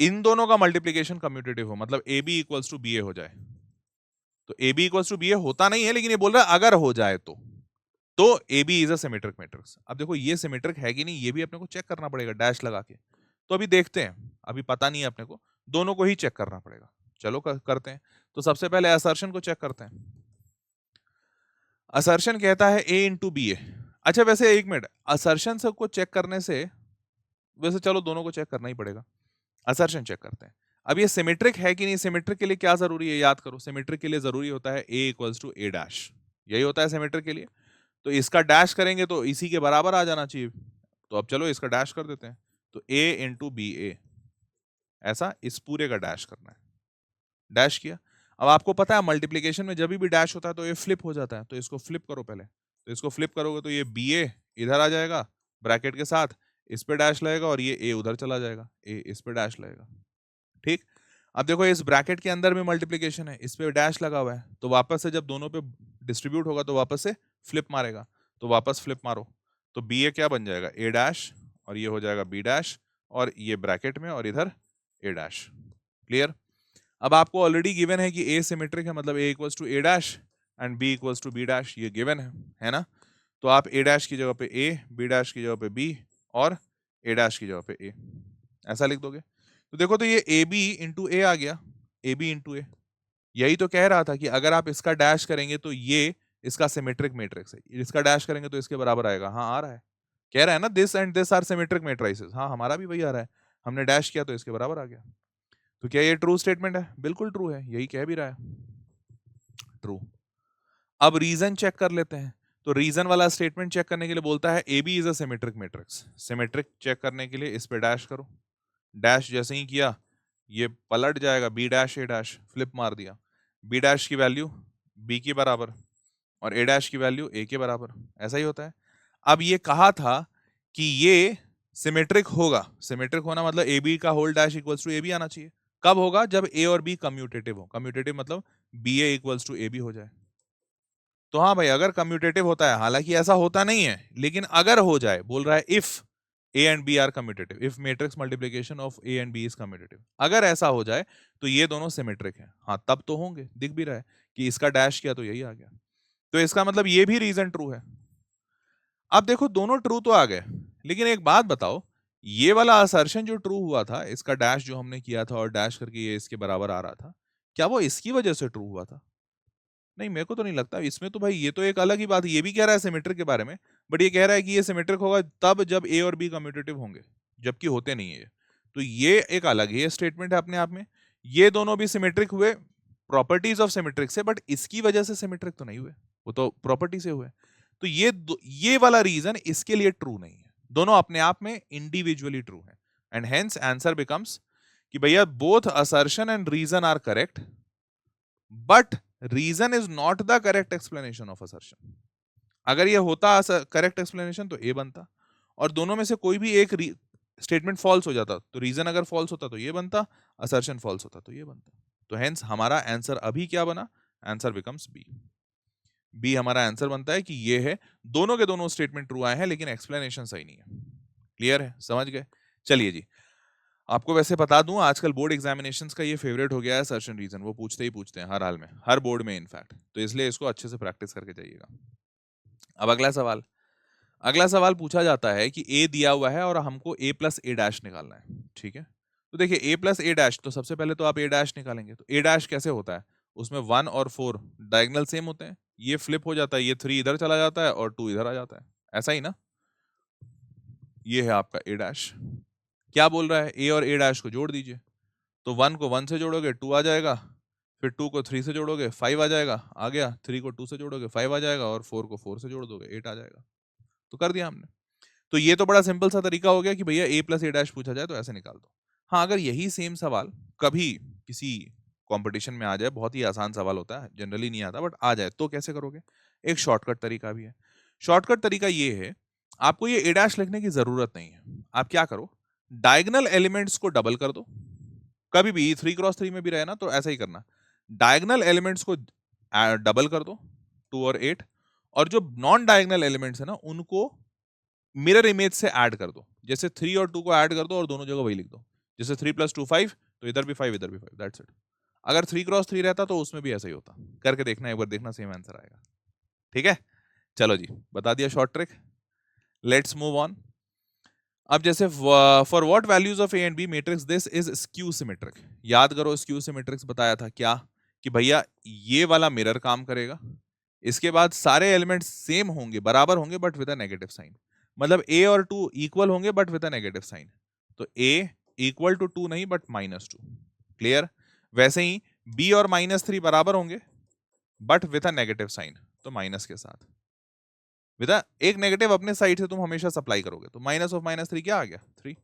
इन दोनों का मल्टीप्लीकेशन कम्यूटेटिव हो, मतलब A B equals to B A हो जाए। तो A B equals to B A होता नहीं है, लेकिन ये बोल रहा है अगर हो जाए तो A B is a symmetric matrix. अब देखो ये सिमेट्रिक है कि नहीं ये भी अपने को चेक करना पड़ेगा डैश लगा के, तो अभी देखते हैं, अभी पता नहीं है अपने को, दोनों को ही चेक करना पड़ेगा। चलो करते हैं। तो सबसे पहले असर्शन को चेक करते हैं। असर्शन कहता है ए इंटू बी ए। अच्छा वैसे एक मिनट, असर्शन सबको चेक करने से, वैसे चलो दोनों को चेक करना ही पड़ेगा। असर्शन चेक करते हैं। अब ये सिमेट्रिक है कि नहीं, सिमेट्रिक के लिए क्या जरूरी है याद करो, सिमेट्रिक के लिए जरूरी होता है ए इक्वल्स टू ए डैश, यही होता है सिमेट्रिक के लिए। तो इसका डैश करेंगे तो इसी के बराबर आ जाना चाहिए, तो अब चलो इसका डैश कर देते हैं। तो ए इंटू बी ए, ऐसा इस पूरे का डैश करना है, डैश किया। अब आपको पता है मल्टीप्लीकेशन में जब भी डैश होता है तो ये फ्लिप हो जाता है, तो इसको फ्लिप करो पहले। तो इसको फ्लिप करोगे तो ये बी ए इधर आ जाएगा ब्रैकेट के साथ, इस पे डैश लगेगा और ये ए उधर चला जाएगा, ए इस पे डैश लगेगा। ठीक, अब देखो इस ब्रैकेट के अंदर में मल्टीप्लिकेशन है, इस पे डैश लगा हुआ है, तो वापस से जब दोनों पे डिस्ट्रीब्यूट होगा तो वापस से फ्लिप मारेगा, तो वापस फ्लिप मारो, तो बी ए क्या बन जाएगा, ए डैश, और ये हो जाएगा बी डैश, और ये ब्रैकेट में और इधर ए डैश। क्लियर? अब आपको ऑलरेडी गिवन है कि ए सिमेट्रिक है, मतलब A equals to A dash and B equals to B dash, ये गिवन है ना? तो आप ए डैश की जगह पे ए, बी डैश की जगह पे बी, और ए डैश की जगह पे ए, ऐसा लिख दोगे। तो देखो तो ये ए बी इंटू ए आ गया, ए बी इंटू ए। यही तो कह रहा था कि अगर आप इसका डैश करेंगे तो ये इसका सिमेट्रिक मैट्रिक्स है, इसका डैश करेंगे तो इसके बराबर आएगा। हाँ आ रहा है, कह रहा है ना this and this are symmetric matrices. हाँ हमारा भी वही आ रहा है, हमने डैश किया तो इसके बराबर आ गया। तो क्या ये ट्रू स्टेटमेंट है? बिल्कुल ट्रू है, यही कह भी रहा है, ट्रू। अब रीजन चेक कर लेते हैं। तो रीजन वाला स्टेटमेंट चेक करने के लिए बोलता है A B is a symmetric matrix. Symmetric check करने के लिए इस पे डैश करो, डैश जैसे ही किया ये पलट जाएगा, बी डैश ए डैश, फ्लिप मार दिया, बी डैश की वैल्यू बी के बराबर और ए डैश की वैल्यू ए के बराबर, ऐसा ही होता है। अब ये कहा था कि ये सिमेट्रिक होगा, सिमेट्रिक होना मतलब ए बी का whole dash equals to A B आना चाहिए। कब होगा? जब ए और बी कम्यूटेटिव हो, कम्यूटेटिव मतलब B A equals to A B हो जाए। तो हाँ भाई अगर कम्यूटेटिव होता है, हालांकि ऐसा होता नहीं है, लेकिन अगर हो जाए, बोल रहा है if A and B are commutative, if matrix multiplication of A and B is commutative, अगर ऐसा हो जाए तो ये दोनों सिमेट्रिक है। हाँ तब तो होंगे, दिख भी रहा है कि इसका डैश किया तो यही आ गया, तो इसका मतलब ये भी रीजन ट्रू है। अब देखो दोनों ट्रू तो आ गए, लेकिन एक बात बताओ, ये वाला असर्शन जो ट्रू हुआ था, इसका डैश जो हमने किया था और डैश करके ये इसके बराबर आ रहा था, क्या वो इसकी वजह से ट्रू हुआ था? नहीं, मेरे को तो नहीं लगता। इसमें तो भाई ये तो एक अलग ही बात है, ये भी कह रहा है सिमेट्रिक के बारे में, बट ये कह रहा है कि ये सिमेट्रिक होगा तब जब ए और बी कम्यूटेटिव होंगे, जबकि होते नहीं है। तो ये एक अलग ही स्टेटमेंट है अपने आप में। ये दोनों भी सिमेट्रिक हुए, प्रॉपर्टीज ऑफ सिमेट्रिक से, बट इसकी वजह से सिमेट्रिक तो नहीं हुए, वो तो प्रॉपर्टी से हुए। तो ये वाला रीजन इसके लिए ट्रू नहीं है, दोनों अपने आप में इंडिविजुअली ट्रू है, एंड हेंस आंसर बिकम्स कि भैया both assertion and reason are correct, but reason is not the correct explanation of assertion. अगर ये होता करेक्ट एक्सप्लेनेशन तो ए बनता, और दोनों में से कोई भी एक स्टेटमेंट फॉल्स हो जाता, तो रीजन अगर फॉल्स होता तो ये बनता, असर्शन फॉल्स होता तो ये बनता। तो हेंस हमारा आंसर अभी क्या बना? Answer becomes B. बी हमारा आंसर बनता है कि ये है, दोनों के दोनों स्टेटमेंट ट्रू आए हैं लेकिन एक्सप्लेनेशन सही नहीं है। क्लियर है? समझ गए? चलिए जी, आपको वैसे बता दूं आजकल बोर्ड एग्जामिनेशंस का ये फेवरेट हो गया है सर्शन रीजन, वो पूछते ही पूछते हैं हर हाल में, हर बोर्ड में इनफैक्ट, तो इसलिए इसको अच्छे से प्रैक्टिस करके जाइएगा। अब अगला सवाल, अगला सवाल पूछा जाता है कि ए दिया हुआ है और हमको ए प्लस ए डैश निकालना है। ठीक है, तो देखिए ए प्लस ए डैश, तो सबसे पहले तो आप ए डैश निकालेंगे, तो ए डैश कैसे होता है? उसमें 1 और 4 डायगोनल सेम होते हैं, ये फ्लिप हो जाता है, ये 3 इधर चला जाता है और 2 इधर आ जाता है, ऐसा ही ना? ये है आपका ए डैश। क्या बोल रहा है? ए और ए डैश को जोड़ दीजिए, तो 1 को 1 से जोड़ोगे 2 आ जाएगा, फिर 2 को 3 से जोड़ोगे 5 आ जाएगा, आ गया, 3 को 2 से जोड़ोगे 5 आ जाएगा, और 4 को 4 से जोड़ दोगे 8 आ जाएगा। तो कर दिया हमने। तो ये तो बड़ा सिंपल सा तरीका हो गया कि भैया ए प्लस ए डैश पूछा जाए तो ऐसे निकाल दो। हाँ अगर यही सेम सवाल कभी किसी कंपटीशन में आ जाए, बहुत ही आसान सवाल होता है, जनरली नहीं आता, बट आ जाए तो कैसे करोगे? एक शॉर्टकट तरीका भी है। शॉर्टकट तरीका ये है, आपको ये ए डैश लिखने की जरूरत नहीं है। आप क्या करो, डायगोनल एलिमेंट्स को डबल कर दो, कभी भी 3x3 में भी रहे ना तो ऐसा ही करना, डायगोनल एलिमेंट्स को डबल कर दो, 2 और 8, और जो नॉन डायगोनल एलिमेंट्स है ना उनको मिरर इमेज से ऐड कर दो, जैसे 3 और 2 को ऐड कर दो और दोनों जगह वही लिख दो, जैसे 3 + 2 5, तो इधर भी 5 इधर भी 5, दैट्स इट। अगर 3x3 रहता तो उसमें भी ऐसा ही होता, करके देखना एक बार, देखना सेम आंसर आएगा। ठीक है, चलो जी, बता दिया short trick. Let's move on. अब जैसे for what values of A and B matrix this is skew symmetric. याद करो स्क्यू सिमेट्रिक्स बताया था क्या, कि भैया ये वाला मिरर काम करेगा, इसके बाद सारे एलिमेंट्स सेम होंगे, बराबर होंगे, but with a negative sign, मतलब a और 2 इक्वल होंगे but with a negative sign. तो a इक्वल टू 2 नहीं बट -2। क्लियर? वैसे ही b और -3 बराबर होंगे but with a negative sign, तो माइनस के साथ, विद एक नेगेटिव अपने साइड से तुम हमेशा सप्लाई करोगे, तो माइनस ऑफ -3 क्या आ गया? 3।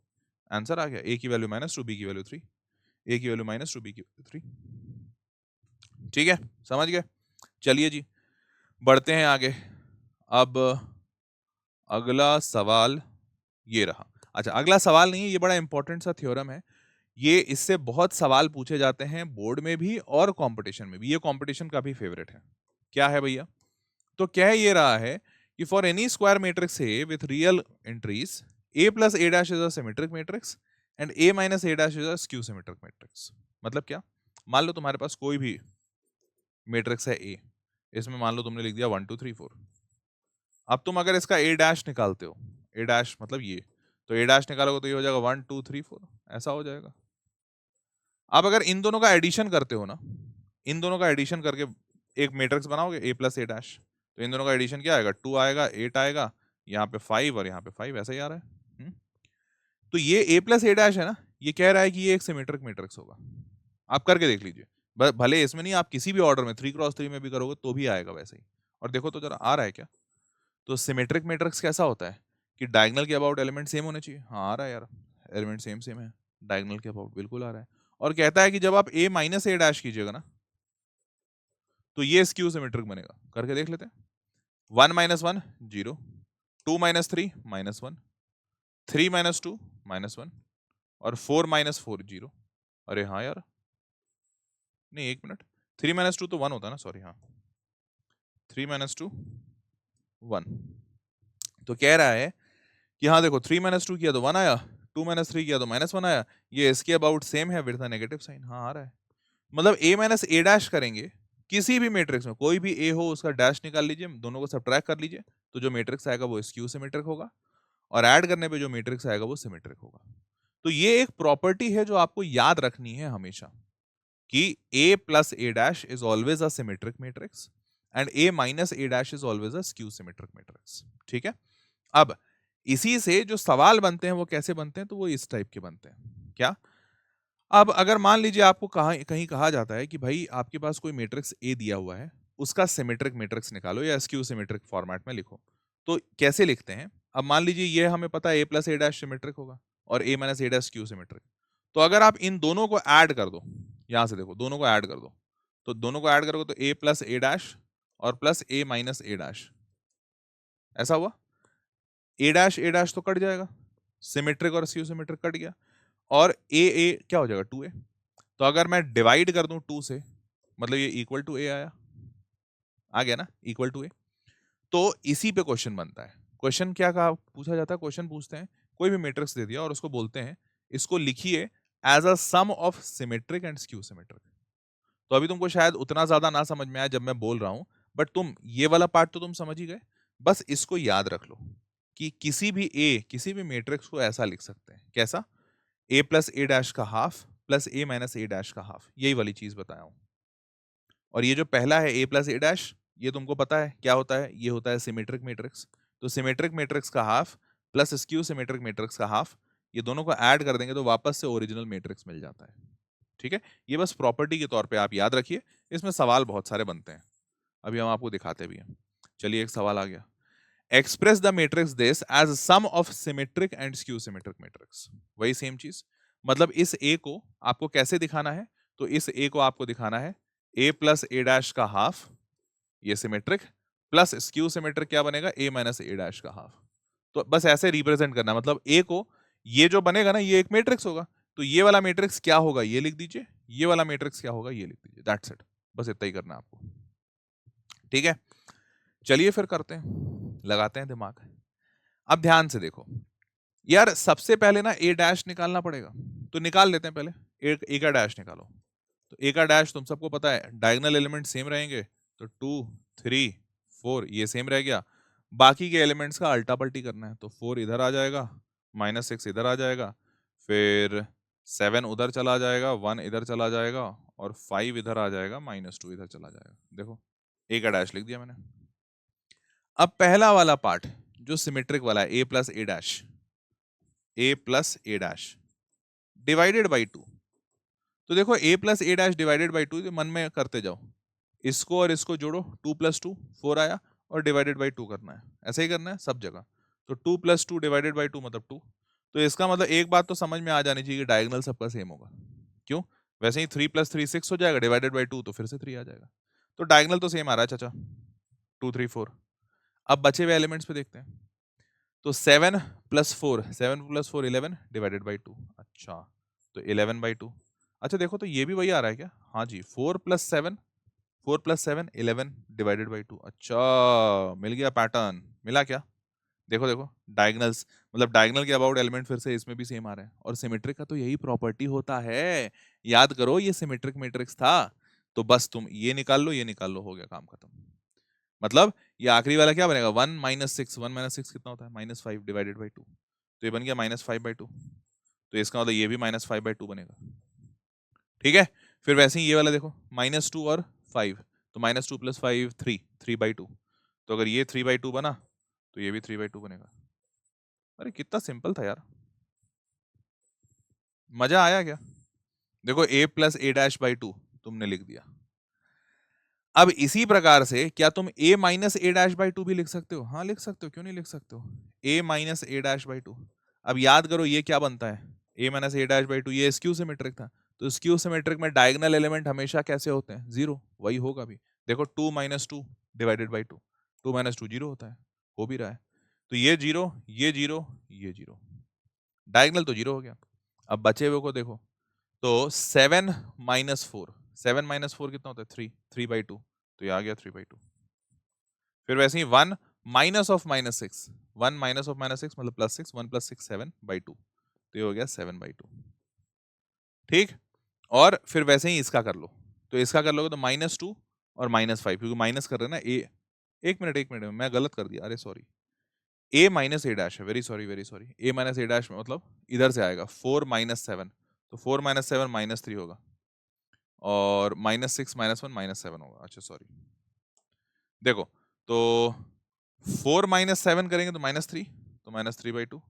आंसर आ गया, a की वैल्यू -2, b की वैल्यू 3, a की वैल्यू -2, b की वैल्यू 3। ठीक है, समझ गए? चलिए जी, बढ़ते हैं आगे। अब अगला सवाल ये रहा। अच्छा, अगला सवाल नहीं है, ये बड़ा इंपॉर्टेंट सा थ्योरम है ये इससे बहुत सवाल पूछे जाते हैं बोर्ड में भी और कंपटीशन में भी, ये कंपटीशन का भी फेवरेट है। क्या है भैया? तो कह ये रहा है कि for N E square matrix A with real entries A plus A dash is a symmetric matrix and A minus A dash is a skew symmetric matrix. मतलब क्या? मान लो तुम्हारे पास कोई भी मैट्रिक्स है ए, इसमें मान लो तुमने लिख दिया 1 2 3 4। अब तुम अगर इसका ए डैश निकालते हो, ए डैश मतलब ये, तो ए डैश निकालोगे तो ये हो जाएगा 1 2 3 4, ऐसा हो जाएगा। अब अगर इन दोनों का एडिशन करते हो ना, इन दोनों का एडिशन करके एक मैट्रिक्स बनाओगे ए प्लस ए डैश, तो इन दोनों का एडिशन क्या आएगा? 2 आएगा, 8 आएगा, यहाँ पे 5 और यहाँ पे 5, ऐसा ही आ रहा है। तो ये ए प्लस ए डैश है ना, ये कह रहा है कि ये एक सिमेट्रिक मैट्रिक्स होगा। आप करके देख लीजिए, भले इसमें नहीं, आप किसी भी ऑर्डर में 3x3 में भी करोगे तो भी आएगा वैसे ही। और देखो तो जरा आ रहा है क्या? तो सिमेट्रिक मैट्रिक्स कैसा होता है कि डायगोनल के अबाउट एलिमेंट सेम होने चाहिए। हाँ आ रहा है यार, एलिमेंट सेम सेम है, डायगोनल के अबाउट बिल्कुल आ रहा है। और कहता है कि जब आप ए माइनस ए डैश कीजिएगा ना, तो ये स्क्यू सिमेट्रिक बनेगा। करके देख लेते हैं। 1 माइनस 1 0, 2 माइनस 3 -1, 3 माइनस 2 -1 और 4 माइनस 4 0। अरे हाँ यार, नहीं एक मिनट, 3 माइनस 2 तो 1 होता है ना, सॉरी। हाँ 3 माइनस 2 1। तो कह रहा है कि हाँ देखो, 3 माइनस 2 किया तो 1 आया, 2 माइनस 3 किया तो -1 आया, ये इसके अबाउट सेम है विद नेगेटिव साइन। हाँ आ रहा है। मतलब ए माइनस ए डैश करेंगे किसी भी मैट्रिक्स में, कोई भी ए हो उसका डैश निकाल लीजिए, दोनों को सब्ट्रैक्ट कर लीजिए, तो जो मैट्रिक्स आएगा वो स्क्यू सिमेट्रिक होगा, और ऐड करने पे जो मैट्रिक्स आएगा वो सिमेट्रिक होगा। तो ये एक प्रॉपर्टी है जो आपको याद रखनी है हमेशा, कि a plus A dash is always a symmetric matrix and a minus A dash is always a skew symmetric matrix. ठीक है। अब इसी से जो सवाल बनते हैं वो कैसे बनते हैं? तो वो इस टाइप के बनते हैं। क्या? अब अगर मान लीजिए आपको कहीं कहा जाता है कि भाई आपके पास कोई मैट्रिक्स ए दिया हुआ है, उसका सिमेट्रिक मैट्रिक्स निकालो या स्क्यू सिमेट्रिक फॉर्मेट में लिखो। तो कैसे लिखते हैं? अब मान लीजिए ये हमें पता है A plus A dash symmetric होगा और ए माइनस ए डैश स्क्यू सिमेट्रिक। तो अगर आप इन दोनों को ऐड कर दो, यहां से देखो, दोनों को ऐड कर दो, तो दोनों को ऐड करोगे तो ए प्लस ए डैश और प्लस ए माइनस ए डैश, ऐसा हुआ। ए डैश तो कट जाएगा, सिमेट्रिक और स्क्यू सिमेट्रिक कट गया, और ए क्या हो जाएगा? 2a। तो अगर मैं डिवाइड कर दूं 2 से, मतलब ये इक्वल टू ए आया, आ गया ना, इक्वल टू ए। तो इसी पे क्वेश्चन बनता है। क्वेश्चन क्या कहा पूछा जाता है? क्वेश्चन पूछते हैं, कोई भी मैट्रिक्स दे दिया और उसको बोलते हैं इसको लिखिए as a sum of symmetric and skew symmetric. तो अभी तुमको शायद उतना ज्यादा ना समझ में आया जब मैं बोल रहा हूं, बट तुम ये वाला पार्ट तो तुम समझ ही गए। बस इसको याद रख लो कि किसी भी मैट्रिक्स को ऐसा लिख सकते हैं। कैसा? ए प्लस ए डैश का हाफ प्लस ए माइनस ए डैश का हाफ, यही वाली चीज बताया हूं। और ये जो पहला है ए प्लस ए डैश, ये तुमको पता है क्या होता है? ये होता है सिमेट्रिक मैट्रिक्स। तो सिमेट्रिक मैट्रिक्स का half plus skew symmetric matrix का हाफ, ये दोनों को ऐड कर देंगे तो वापस से ओरिजिनल मैट्रिक्स मिल जाता है। ठीक है, ये बस प्रॉपर्टी के तौर पे आप याद रखिए, इसमें सवाल बहुत सारे बनते हैं, अभी हम आपको दिखाते भी हैं। चलिए एक सवाल आ गया, express the matrix this as sum of symmetric and skew symmetric matrix. वही सेम चीज, मतलब इस ए को आपको कैसे दिखाना है? तो इस ए को आपको दिखाना है ए प्लस ए डैश का हाफ, ये सिमेट्रिक, प्लस स्क्यू सिमेट्रिक क्या बनेगा? ए माइनस ए डैश का हाफ। तो बस ऐसे रिप्रेजेंट करना, मतलब ए को, ये जो बनेगा ना ये एक मैट्रिक्स होगा, तो ये वाला मैट्रिक्स क्या होगा ये लिख दीजिए, ये वाला मैट्रिक्स क्या होगा ये लिख दीजिए, दैट्स इट। बस इतना ही करना है आपको। ठीक है, चलिए फिर करते हैं, लगाते हैं दिमाग। अब ध्यान से देखो यार, सबसे पहले ना ए डैश निकालना पड़ेगा, तो निकाल लेते हैं पहले। ए का डैश निकालो। तो ए का डैश तुम सबको पता है, डायगोनल एलिमेंट सेम रहेंगे, तो 2 3 4 ये सेम रह गया। बाकी के एलिमेंट्स का अल्टा पल्टी करना है, तो 4 इधर आ जाएगा, -6 इधर आ जाएगा, फिर 7 उधर चला जाएगा, 1 इधर चला जाएगा, और 5 इधर आ जाएगा, -2 इधर चला जाएगा। देखो ए का डैश लिख दिया मैंने। अब पहला वाला पार्ट जो सिमेट्रिक वाला है, A plus A dash, A plus A dash divided by 2। तो देखो A plus A dash divided by 2, मन में करते जाओ, इसको और इसको जोड़ो, 2 + 2 4 आया, और डिवाइडेड बाई 2 करना है, ऐसे ही करना है सब जगह। तो 2 + 2 डिवाइडेड बाई 2 मतलब 2। तो इसका मतलब एक बात तो समझ में आ जानी चाहिए कि डायगोनल सबका सेम होगा। क्यों? वैसे ही 3 + 3 6 हो जाएगा, डिवाइडेड बाई 2 तो फिर से 3 आ जाएगा। तो डायगोनल तो सेम आ रहा है चाचा, 2 3 4। अब बचे हुए एलिमेंट्स पे देखते हैं। तो 7 + 4 11 डिवाइडेड बाई 2। अच्छा, तो 11/2। अच्छा देखो तो ये भी वही आ रहा है क्या? हाँ जी, 4 + 7 11/2। अच्छा मिल गया पैटर्न, मिला क्या? देखो देखो डायगनल्स, मतलब डायगनल के अबाउट एलिमेंट फिर से इसमें भी सेम आ रहे हैं, और सिमेट्रिक का तो यही प्रॉपर्टी होता है। याद करो ये सिमेट्रिक मैट्रिक्स था, तो बस तुम ये निकाल लो, ये निकाल लो, हो गया काम खत्म। मतलब ये आखिरी वाला क्या बनेगा? 1 - 6, 1 - 6 कितना होता है? -5/2। तो ये बन गया -5/2। तो इसका मतलब ये भी -5/2 बनेगा। ठीक है, फिर वैसे ही ये वाला देखो, -2 और 5, तो -2 + 5 3/2। तो अगर ये 3/2 बना तो ये भी 3/2 बनेगा। अरे कितना सिंपल था यार, मजा आया क्या? देखो a + a'/2 तुमने लिख दिया। अब इसी प्रकार से क्या तुम a - a'/2 भी लिख सकते हो? हाँ लिख सकते हो, क्यों नहीं लिख सकते हो? a - a'/2। अब याद करो ये क्या बनता है? a - a'/2 ये स्क्यू सिमेट्रिक था, तो स्क्यू सिमेट्रिक में डायगोनल एलिमेंट हमेशा कैसे होते हैं? जीरो, वही होगा भी। देखो 2 - 2 / 2, 2 - 2 जीरो होता है, हो भी रहा है। तो ये जीरो, ये जीरो, ये जीरो, डायगोनल तो जीरो हो गया। अब बचे हुए को देखो, तो 7 - 4, 7 - 4 कितना होता है? 3/2। तो ये आ गया 3/2। फिर वैसे ही 1 - (-6), 1 - मतलब +6, 1 + 6 7/2। तो ये हो गया 7/2। ठीक, और फिर वैसे ही इसका कर लो, तो इसका कर लोगे तो -2 और -5, क्योंकि माइनस कर रहे हैं ना ए। एक मिनट मैं गलत कर दिया, अरे सॉरी, a - a' है, very sorry very sorry. a - a' मतलब इधर से आएगा 4 - 7, तो 4 - 7 -3 होगा, और -6 -1 -7 होगा। अच्छा सॉरी, देखो तो 4 - 7 करेंगे तो -3, तो -3/2।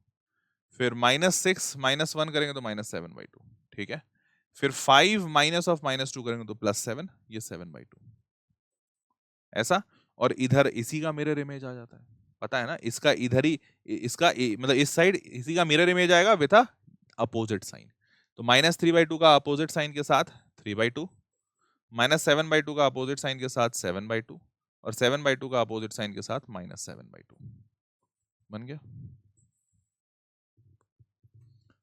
फिर -6 -1 करेंगे तो -7/2। ठीक है, फिर 5 -(-2) करेंगे तो +7, ये 7/2 ऐसा। और इधर इसी का मिरर इमेज आ जाता है, पता है ना, इसका इधर ही इसका मतलब इस साइड इसी का मिरर इमेज आएगा विथ अपोजिट साइन। तो -3/2 का अपोजिट साइन के साथ 3/2, -7/2 का अपोजिट साइन के साथ 7/2, और 7/2 का अपोजिट साइन के साथ -7/2 बन गया।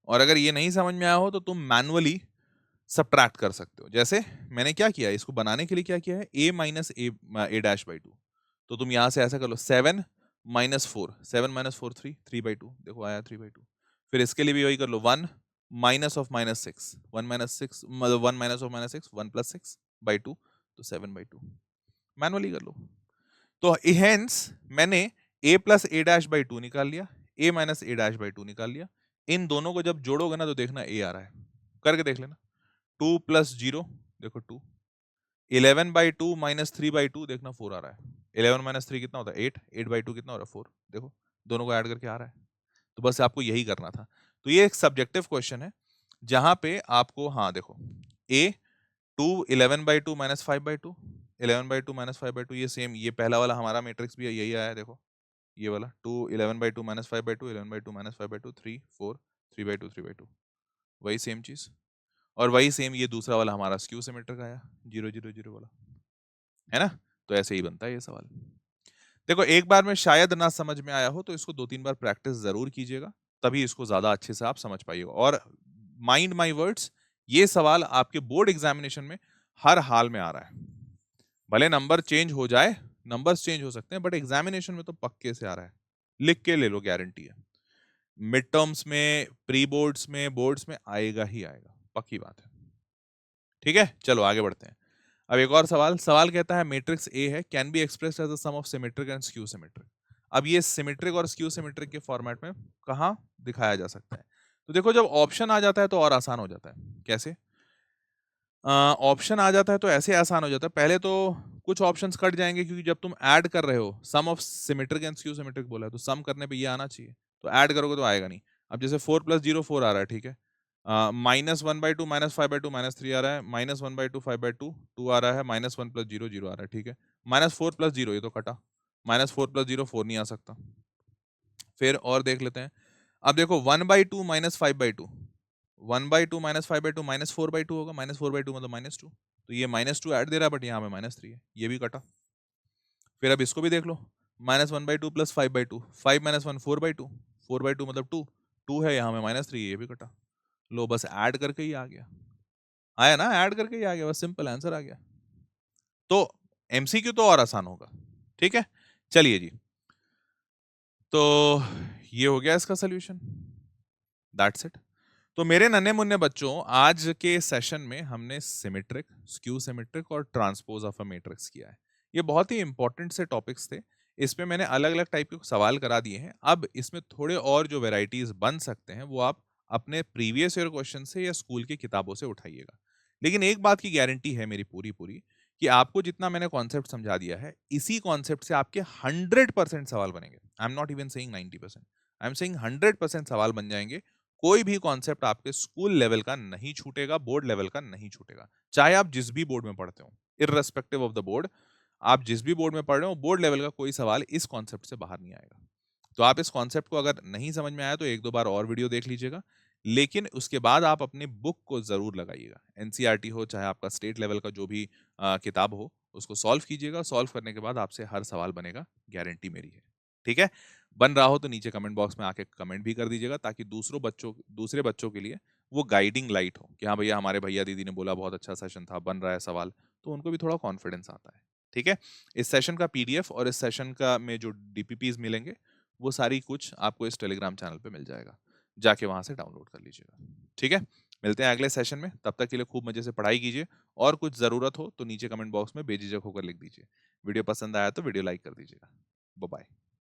और अगर ये नहीं समझ में आया हो तो तुम मैनुअली सब्ट्रैक्ट कर सकते हो। जैसे मैंने क्या किया, इसको बनाने के लिए क्या किया है, a - a'/2। तो तुम यहां से ऐसा कर लो, 7 - 4, 7 - 4 3/2, देखो आया 3/2। फिर इसके लिए भी वही कर लो, 1 -(-6), 1 - 6 मतलब 1 -(-6), 1 + 6/2, तो 7/2 मैनुअली कर लो। तो हेंस मैंने a + a'/2 निकाल लिया, a - a'/2 निकाल लिया। इन दोनों को जब जोड़ोगे ना तो देखना a आ रहा है, करके देख लेना। 2 + 0 देखो 2, 11/2 - 3/2 देखना 4 आ रहा है। 11 - 3 कितना होता है? 8, 8/2 कितना हो रहा है? 4। देखो दोनों को ऐड करके आ रहा है। तो बस आपको यही करना था। तो ये एक सब्जेक्टिव क्वेश्चन है, जहां पे आपको, हाँ देखो, a 2 11/2 - 5/2, 11/2 - 5/2, ये सेम, ये पहला वाला हमारा मैट्रिक्स भी यही आया है, देखो ये वाला 2 11/2 - 5/2, 11/2 - 5/2, 3 4 3/2 3/2, वही सेम चीज। और वही सेम ये दूसरा वाला हमारा स्क्यू सिमेट्रिक आया 0 0 0 वाला, है ना? तो ऐसे ही बनता है ये सवाल। देखो एक बार में शायद ना समझ में आया हो तो इसको 2-3 बार प्रैक्टिस जरूर कीजिएगा, तभी इसको ज्यादा अच्छे से आप समझ पाइएगा। और माइंड माई वर्ड्स, ये सवाल आपके बोर्ड एग्जामिनेशन में हर हाल में आ रहा है। भले नंबर चेंज हो जाए, नंबर्स चेंज हो सकते हैं, बट एग्जामिनेशन में तो पक्के से आ रहा है। लिख के ले लो, गारंटी है। मिड टर्म्स में, प्री बोर्ड्स में, बोर्ड्स में आएगा ही आएगा, पक्की बात है। ठीक है, चलो आगे बढ़ते हैं। अब एक और सवाल, सवाल कहता है मैट्रिक्स ए है, can be expressed as a sum of symmetric and skew symmetric. अब ये सिमेट्रिक और स्क्यू सिमेट्रिक के फॉर्मेट में कहाँ दिखाया जा सकता है? तो देखो जब ऑप्शन आ जाता है तो और आसान हो जाता है। कैसे? ऑप्शन आ जाता है तो ऐसे आसान हो जाता है, पहले तो कुछ ऑप्शंस कट जाएंगे, क्योंकि जब तुम ऐड कर रहे हो, sum of symmetric and skew symmetric बोला है, तो सम करने पे ये आना चाहिए, तो ऐड करोगे तो आएगा नहीं। अब जैसे 4 + 0 4 आ रहा है, ठीक है, -1/2 -5/2 -3 आ रहा है, -1/2 5/2 2 आ रहा है, -1 + 0 0 आ रहा है, ठीक है, -4 + 0 ये तो कटा, -4 + 0 4 नहीं आ सकता। फिर और देख लेते हैं। अब देखो 1/2 -5/2, 1/2 -5/2 -4/2 होगा, -4/2 मतलब -2, तो ये -2 ऐड दे रहा है, बट यहाँ पे -3 है, ये भी कटा। फिर अब इसको भी देख लो, -1/2 + 5/2, 5 - 1 4/2, 4/2 मतलब 2, 2 है यहाँ में -3, ये भी कटा। लो बस ऐड करके ही आ गया, आया ना, ऐड करके ही आ गया, बस सिंपल आंसर आ गया। तो एमसीक्यू तो और आसान होगा, ठीक है। चलिए जी, तो ये हो गया इसका सोल्यूशन, दैट्स इट। तो मेरे नन्हे मुन्ने बच्चों, आज के सेशन में हमने सिमेट्रिक, स्क्यू सिमेट्रिक और ट्रांसपोज ऑफ अ मैट्रिक्स किया है। ये बहुत ही इंपॉर्टेंट से टॉपिक्स थे। इसमें मैंने अलग अलग टाइप के सवाल करा दिए हैं। अब इसमें थोड़े और जो वेराइटीज बन सकते हैं वो आप अपने प्रीवियस ईयर क्वेश्चन से या स्कूल की किताबों से उठाइएगा। लेकिन एक बात की गारंटी है मेरी पूरी पूरी, कि आपको जितना मैंने कॉन्सेप्ट समझा दिया है, इसी कॉन्सेप्ट से आपके 100% सवाल बनेंगे। आई am not even saying 90%, I am saying 100% सवाल बन जाएंगे। कोई भी कॉन्सेप्ट आपके स्कूल लेवल का नहीं छूटेगा, बोर्ड लेवल का नहीं छूटेगा, चाहे आप जिस भी बोर्ड में पढ़ते हो, इररेस्पेक्टिव ऑफ द बोर्ड। आप जिस भी बोर्ड में पढ़ रहे हो, बोर्ड लेवल का कोई सवाल इस कॉन्सेप्ट से बाहर नहीं आएगा। तो आप इस कॉन्सेप्ट को अगर नहीं समझ में आया तो एक दो बार और वीडियो देख लीजिएगा, लेकिन उसके बाद आप अपनी बुक को जरूर लगाइएगा। एनसीईआरटी हो चाहे आपका स्टेट लेवल का जो भी किताब हो, उसको सॉल्व कीजिएगा। सॉल्व करने के बाद आपसे हर सवाल बनेगा, गारंटी मेरी है, ठीक है। बन रहा हो तो नीचे कमेंट बॉक्स में आके कमेंट भी कर दीजिएगा, ताकि दूसरे बच्चों के लिए वो गाइडिंग लाइट हो कि हाँ भैया, हमारे भैया दीदी ने बोला बहुत अच्छा सेशन था, बन रहा है सवाल, तो उनको भी थोड़ा कॉन्फिडेंस आता है, ठीक है। इस सेशन का पीडीएफ और इस सेशन का में जो डीपीपीज मिलेंगे, वो सारी कुछ आपको इस टेलीग्राम चैनल पे मिल जाएगा, जाके वहां से डाउनलोड कर लीजिएगा, ठीक है। मिलते हैं अगले सेशन में, तब तक के लिए खूब मजे से पढ़ाई कीजिए। और कुछ जरूरत हो तो नीचे कमेंट बॉक्स में बेझिझक होकर लिख दीजिए। वीडियो पसंद आया तो वीडियो लाइक कर दीजिएगा। Bye bye.